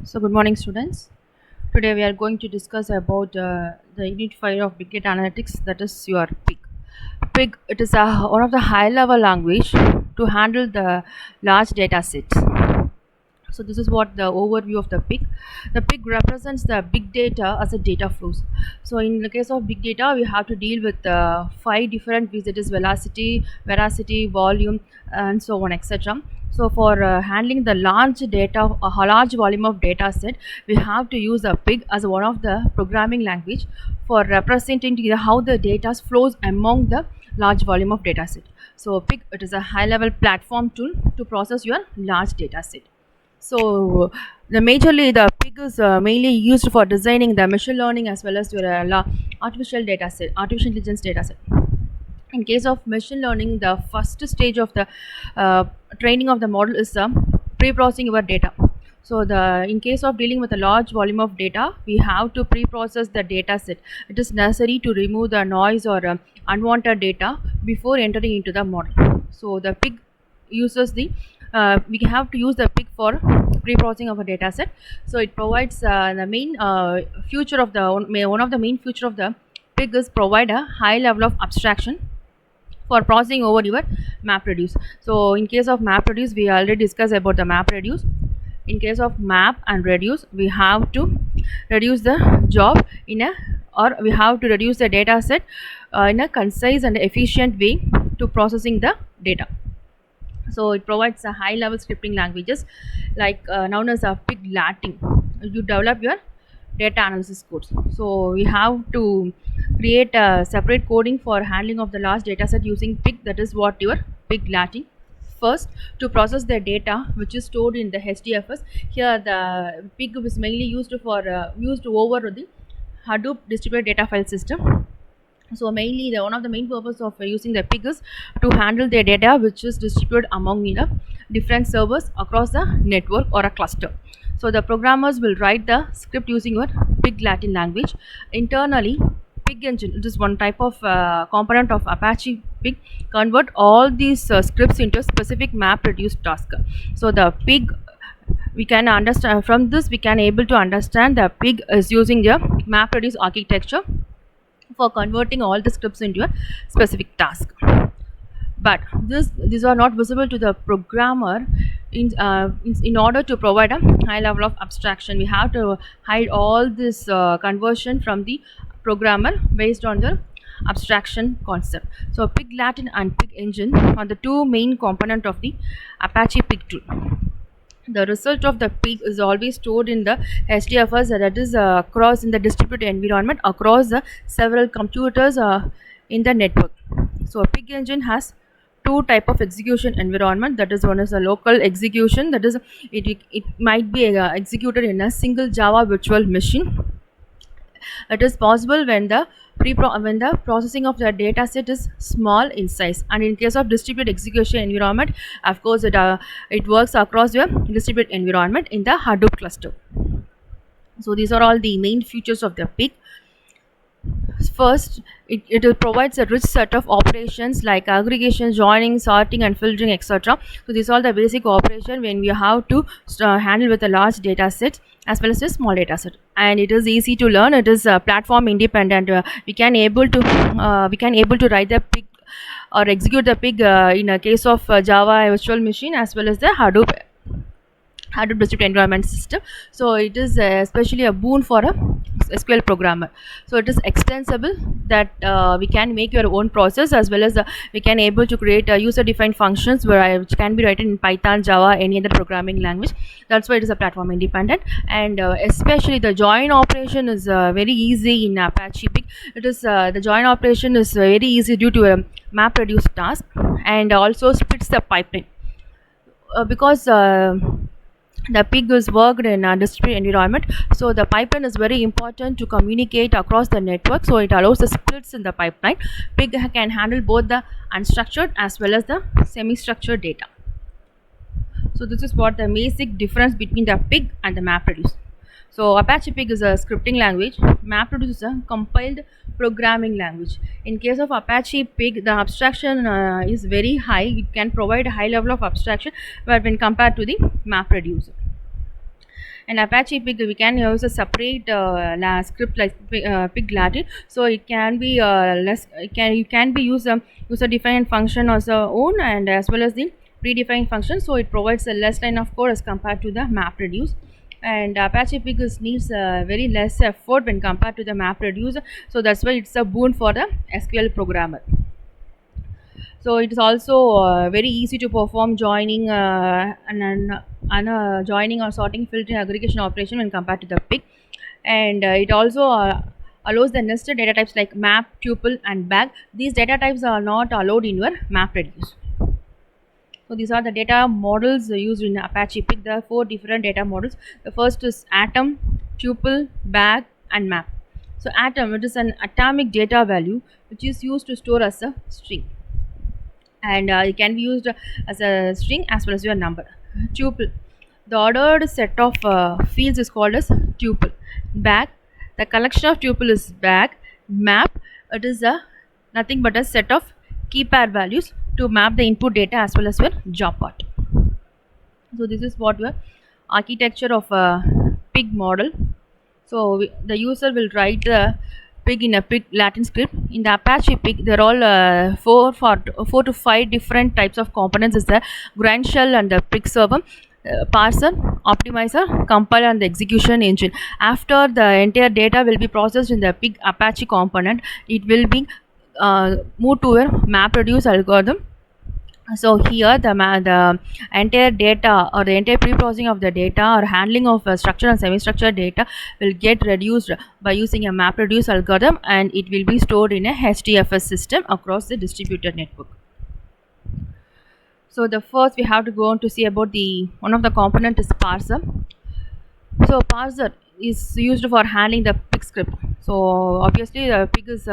So, good morning, students. Today we are going to discuss about the unit 5 of Big Data Analytics, that is your PIG. PIG, it is one of the high-level language to handle the large data sets. So this is what the overview of the PIG. The PIG represents the big data as a data flows. So in the case of big data, we have to deal with five different views, that is velocity, veracity, volume, and so on, etc. So for handling the large data, a large volume of data set, we have to use a PIG as one of the programming language for representing how the data flows among the large volume of data set. So PIG, it is a high level platform tool to process your large data set. So the PIG is mainly used for designing the machine learning as well as your artificial data set, artificial intelligence data set. In case of machine learning, the first stage of the training of the model is pre-processing your data. So in case of dealing with a large volume of data, we have to pre-process the data set. It is necessary to remove the noise or unwanted data before entering into the model. So the PIG uses the we have to use the PIG for pre-processing of a data set. So it provides the main feature of the one of the main feature of the PIG is provide a high level of abstraction for processing over your MapReduce. So in case of MapReduce, we already discussed about the MapReduce. In case of map and reduce, we have to reduce the job or we have to reduce the data set in a concise and efficient way to processing the data. So it provides a high level scripting languages like known as a PIG Latin. You develop your data analysis codes. So we have to create a separate coding for handling of the large data set using PIG, that is what your PIG Latin. First, to process the data which is stored in the HDFS. Here the PIG is mainly used over the Hadoop distributed data file system. So mainly one of the main purpose of using the PIG is to handle the data which is distributed among different servers across the network or a cluster. So the programmers will write the script using your PIG Latin language. Internally, PIG engine, it is one type of component of Apache PIG, convert all these scripts into a specific MapReduce task. So the PIG, we can understand from this, we can able to understand the PIG is using the MapReduce architecture for converting all the scripts into a specific task. But these are not visible to the programmer. In order to provide a high level of abstraction, we have to hide all this conversion from the programmer based on the abstraction concept. So PIG Latin and PIG engine are the two main component of the Apache PIG tool. The result of the PIG is always stored in the HDFS, that is across in the distributed environment across several computers in the network. So a PIG engine has two type of execution environment. That is, one is a local execution, that is it might be executed in a single Java virtual machine. It is possible when the processing of the data set is small in size, and in case of distributed execution environment, of course it works across your distributed environment in the Hadoop cluster. So these are all the main features of the PIG. First, it provides a rich set of operations like aggregation, joining, sorting, and filtering, etc. So these are the basic operation when we have to handle with a large data set as well as a small data set. And it is easy to learn. It is platform independent. We can able to write the PIG or execute the PIG in a case of Java virtual machine as well as the Hadoop distributed environment system. So it is especially a boon for a SQL programmer. So it is extensible that we can make your own process, as well as we can able to create user defined functions which can be written in Python, Java, any other programming language. That's why it is a platform independent. And especially the join operation is very easy in Apache PIG. It is the join operation is very easy due to a MapReduce task, and also splits the pipeline because the PIG is worked in a distributed environment. So the pipeline is very important to communicate across the network. So it allows the splits in the pipeline. PIG can handle both the unstructured as well as the semi-structured data. So this is what the basic difference between the PIG and the MapReduce. So Apache PIG is a scripting language. MapReduce is a compiled programming language. In case of Apache PIG, the abstraction is very high. It can provide a high level of abstraction, but when compared to the MapReduce. And Apache Pig, we can use a separate script like Pig Latin, so it can be less. It can be used user defined function as a own, and as well as the predefined function. So it provides a less line of code as compared to the MapReduce. And Apache Pig needs very less effort when compared to the MapReduce. So that's why it's a boon for the SQL programmer. So it is also very easy to perform joining and joining or sorting, filtering, aggregation operation when compared to the pig. And it also allows the nested data types like map, tuple, and bag. These data types are not allowed in your MapReduce. So these are the data models used in Apache Pig. There are 4 different data models. The first is atom, tuple, bag, and map. So atom, it is an atomic data value which is used to store as a string, and it can be used as a string as well as your number. Tuple, the ordered set of fields is called as tuple. Bag, the collection of tuple is bag. Map, it is a nothing but a set of key pair values to map the input data as well as your job part. So this is what your architecture of a pig model. So the user will write the pig in a pig Latin script. In the Apache Pig, there are all four to five different types of components. Is the grind shell and the pig server, parser, optimizer, compiler, and the execution engine. After the entire data will be processed in the pig Apache component, it will be moved to a MapReduce algorithm. So here the entire data or the entire pre-processing of the data or handling of structured and semi-structured data will get reduced by using a MapReduce algorithm, and it will be stored in a HDFS system across the distributed network. So the first we have to go on to see about the one of the component is parser. So parser is used for handling the pig script. So obviously the pig is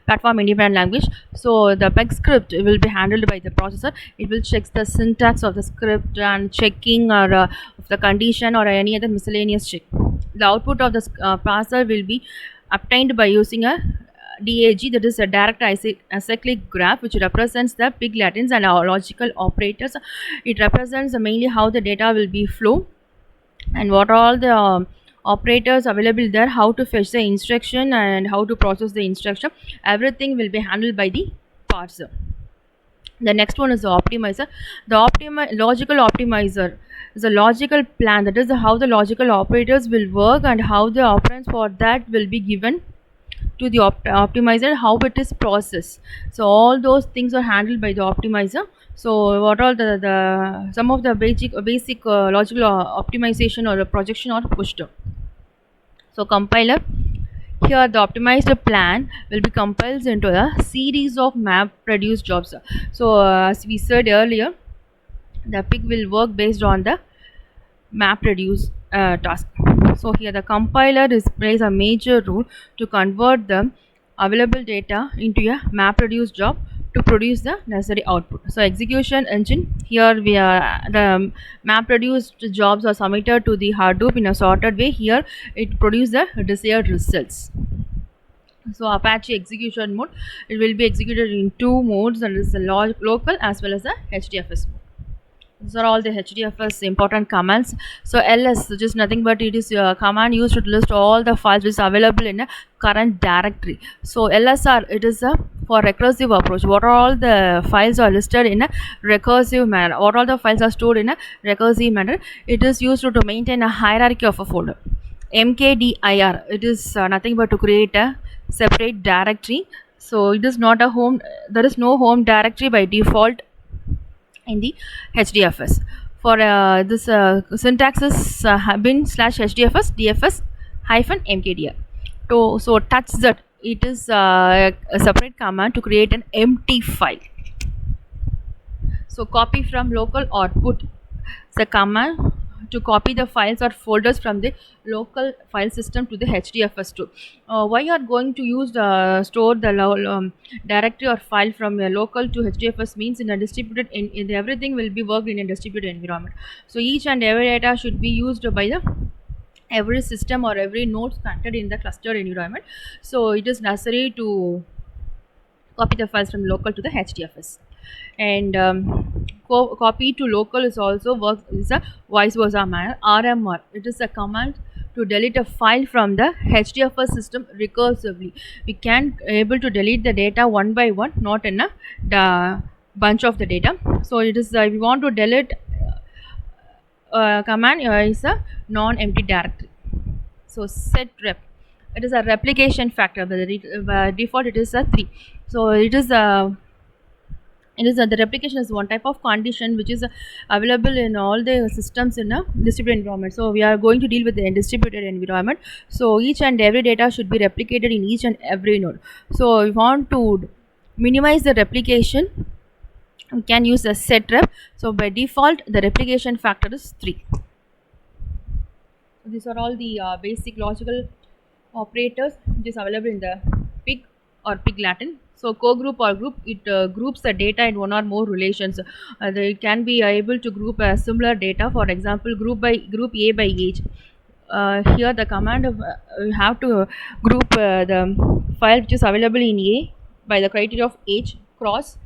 platform independent language. So the peg script will be handled by the processor. It will check the syntax of the script and checking or of the condition or any other miscellaneous check. The output of the parser will be obtained by using a DAG, that is a direct acyclic graph, which represents the pig latins and our logical operators. It represents mainly how the data will be flow and what are all the operators available there, how to fetch the instruction and how to process the instruction. Everything will be handled by the parser. The next one is the optimizer. The logical optimizer is a logical plan, that is how the logical operators will work and how the operands for that will be given to the optimizer, how it is processed. So all those things are handled by the optimizer. So what are the some of the basic logical optimization or projection or pushed down. So compiler, here the optimized plan will be compiled into a series of MapReduce jobs. So as we said earlier, the pig will work based on the MapReduce task. So here the compiler plays a major role to convert the available data into a MapReduce job to produce the necessary output. So execution engine, here we are the MapReduce jobs are submitted to the Hadoop in a sorted way. Here it produces the desired results. So Apache execution mode, it will be executed in 2 modes, and is the local as well as the HDFS mode. These are all the HDFS important commands. So ls, which is nothing but it is a command used to list all the files which is available in a current directory. So lsr, it is a for recursive approach. What are all the files are listed in a recursive manner? What all the files are stored in a recursive manner? It is used to maintain a hierarchy of a folder. mkdir, it is nothing but to create a separate directory. So it is not a home. There is no home directory by default in the HDFS. For this syntax is bin/HDFS dfs -mkdir. So touch that, it is a separate command to create an empty file. So copy from local or put, the command to copy the files or folders from the local file system to the HDFS store. Why you are going to use the store the directory or file from a local to HDFS means in a distributed in everything will be worked in a distributed environment. So each and every data should be used by the every system or every node connected in the cluster environment. So it is necessary to copy the files from local to the HDFS. and copy to local is also works is a vice versa manner. RMR, it is a command to delete a file from the HDFS system recursively. We can able to delete the data one by one, not in a the bunch of the data. So it is if you want to delete command is a non-empty directory. So set rep, it is a replication factor. Default it is a 3. So the replication is one type of condition which is available in all the systems in a distributed environment. So we are going to deal with the distributed environment. So each and every data should be replicated in each and every node. So we want to minimize the replication, we can use a set rep. So by default the replication factor is 3. So these are all the basic logical operators which is available in the pig or pig Latin. So co-group or group, it groups the data in one or more relations. They can be able to group similar data. For example, group A by age. Here the command of you have to group the file which is available in A by the criteria of age cross.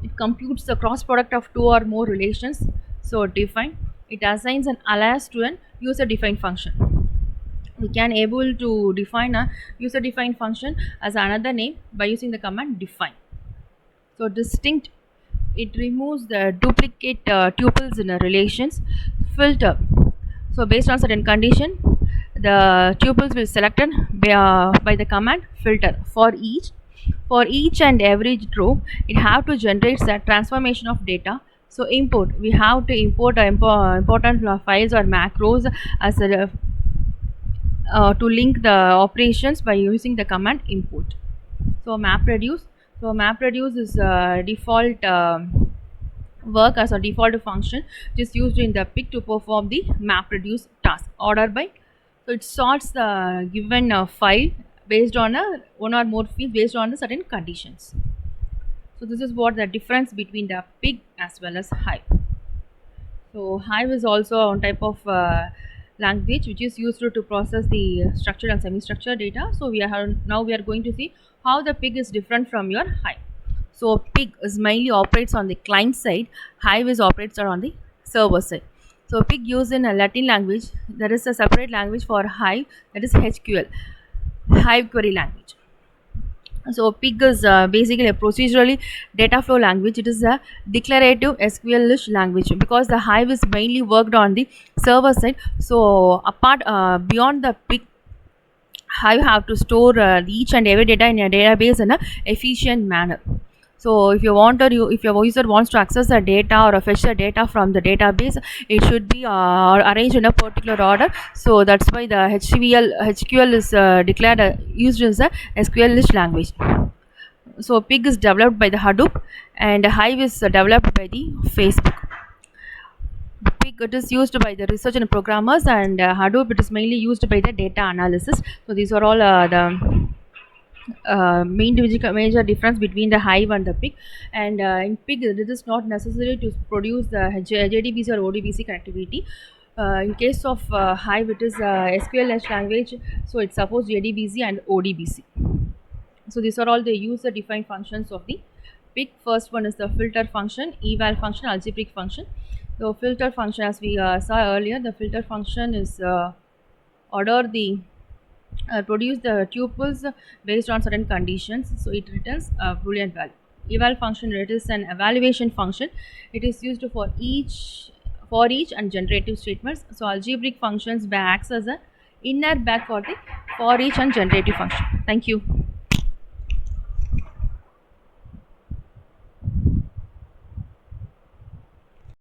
It computes the cross product of two or more relations. So define, it assigns an alias to an user defined function. We can able to define a user defined function as another name by using the command define. So distinct, it removes the duplicate tuples in a relations. Filter, so based on certain condition the tuples will selected by the command filter. For each and every row it have to generate a transformation of data. So import, we have to import important files or macros as a to link the operations by using the command import. So MapReduce, so MapReduce is default work as a default function which is used in the pig to perform the MapReduce task order by. So it sorts the given file based on a one or more fields based on the certain conditions. So this is what the difference between the pig as well as Hive. So Hive is also one type of language which is used to process the structured and semi-structured data. So we are going to see how the pig is different from your Hive. So pig is mainly operates on the client side, Hive is operates on the server side. So pig used in a Latin language, there is a separate language for Hive, that is HQL, Hive query language. So pig is basically a procedurally data flow language. It is a declarative SQL-ish language because the Hive is mainly worked on the server side. So apart beyond the pig, Hive have to store each and every data in a database in a efficient manner. So if if your user wants to access the data or fetch the data from the database, it should be arranged in a particular order. So that's why the HQL is declared used as a SQL-ish language. So pig is developed by the Hadoop and Hive is developed by the Facebook. Pig, it is used by the research and programmers, and Hadoop, it is mainly used by the data analysis. So these are all the major difference between the Hive and the pig. And in pig it is not necessary to produce the JDBC or ODBC connectivity. In case of Hive, it is SQL language, so it supports JDBC and ODBC. So these are all the user defined functions of the pig. First one is the filter function, eval function, algebraic function. So filter function, as we saw earlier, the filter function is order the produce the tuples based on certain conditions. So it returns a boolean value. Eval function, it is an evaluation function. It is used for each and generative statements. So algebraic functions acts as a inner back for the for each and generative function. Thank you.